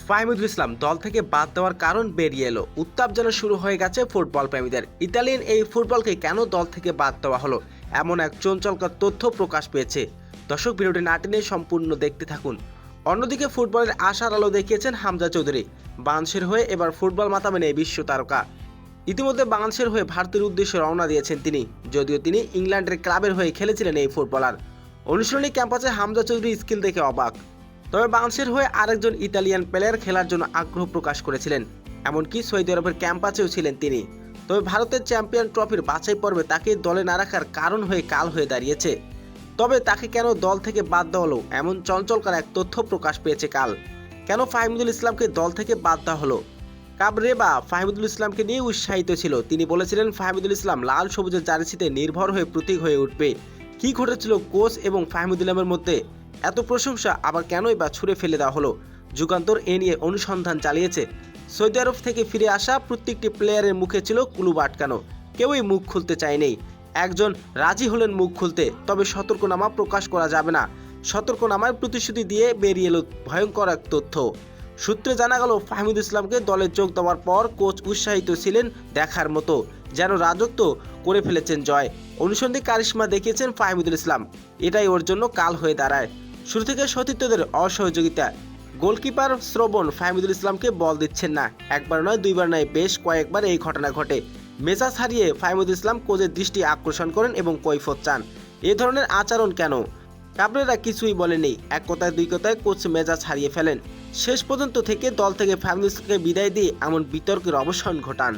ফাহমিদুল ইসলাম দল থেকে বাদ দেওয়ার কারণ বেরিয়ে এলো। উত্তাপ যেন শুরু হয়ে গেছে ফুটবল প্রেমীদের। ইতালিয়ান এই ফুটবলকে কেন দল থেকে বাদ দেওয়া হলো, এমন এক চঞ্চলকর তথ্য প্রকাশ পেয়েছে। দর্শক, ভিডিওটি না টেনে সম্পূর্ণ দেখতে থাকুন। অন্যদিকে ফুটবলের আশার আলো দেখিয়েছেন হামজা চৌধুরী। বাংলাদেশের হয়ে এবার ফুটবল মাতাবেন এই বিশ্ব তারকা। ইতিমধ্যে বাংলাদেশের হয়ে ভারতের উদ্দেশ্যে রওনা দিয়েছেন তিনি, যদিও তিনি ইংল্যান্ডের ক্লাবের হয়ে খেলেছিলেন এই ফুটবলার। অনুশীলনী ক্যাম্পাসে হামজা চৌধুরী স্কিল দেখে অবাক। তবে বাংলাদেশের হয়ে আরেকজন ইতালিয়ান প্লেয়ার খেলার জন্য আগ্রহ প্রকাশ করেছিলেন, এমনকি সৌদি আরবের ক্যাম্পাসেও ছিলেন তিনি। তবে ভারতের চ্যাম্পিয়ন ট্রফির বাছাই পর্বে তাকে দলে না রাখার কারণ হয়ে কাল হয়ে দাঁড়িয়েছে। তবে তাকে কেন দল থেকে বাদ দেওয়া হলো, এমন চঞ্চলকার এক তথ্য প্রকাশ পেয়েছে কাল। কেন ফাহমিদুল ইসলামকে দল থেকে বাদ দেওয়া হলো? কাবরেবা ফাহমিদুল ইসলামকে নিয়ে উৎসাহিত ছিল। তিনি বলেছিলেন ফাহমিদুল ইসলাম লাল সবুজের জার্সিতে নির্ভর হয়ে প্রতীক হয়ে উঠবে। কি ঘটেছিল কোচ এবং ফাহমিদুল ইসলামের মধ্যে? এত প্রশংসা আবার কেনই বা ছুঁড়ে ফেলে দেওয়া হলো? যুগান্তর এ নিয়ে অনুসন্ধান চালিয়েছে। সৌদি আরব থেকে ফিরে আসা প্রত্যেকটি প্লেয়ারের মুখে ছিল কুলুপ আটকানো, কেউই মুখ খুলতে চায়নি। একজন রাজি হলেন মুখ খুলতে, তবে সতর্কনামা প্রকাশ করা যাবে না। সতর্কনামার প্রতিশ্রুতি দিয়ে বেরিয়ে এলো ভয়ঙ্কর এক তথ্য। সূত্রে জানা গেল ফাহমিদুল ইসলামকে দলে যোগ দেওয়ার পর কোচ উৎসাহিত ছিলেন দেখার মতো, যেন রাজত্ব করে ফেলেছেন জয়। অনুসন্ধানী কারিশমা দেখিয়েছেন ফাহমিদুল ইসলাম, এটাই ওর জন্য কাল হয়ে দাঁড়ায়। শুরু থেকে সতীর্থদের অসহযোগিতা। গোলকিপার শ্রবণ ফাহমিদুল ইসলামকে বল দিচ্ছেন না। একবার নয়, দুইবার নয়, বেশ কয়েকবার এই ঘটনা ঘটে। মেজাজ হারিয়ে ফাহমিদুল ইসলাম কোচের দৃষ্টি আকর্ষণ করেন এবং কৈফিয়ত চান। এ ধরনের আচরণ কেন? কাবরেরা কিছুই বলেনি। এক কথায় দুই কথায় কোচ মেজাজ হারিয়ে ফেলেন। শেষ পর্যন্ত থেকে দল থেকে ফাহমিদুল ইসলামকে বিদায় দিয়ে এমন বিতর্কের অবসান ঘটান।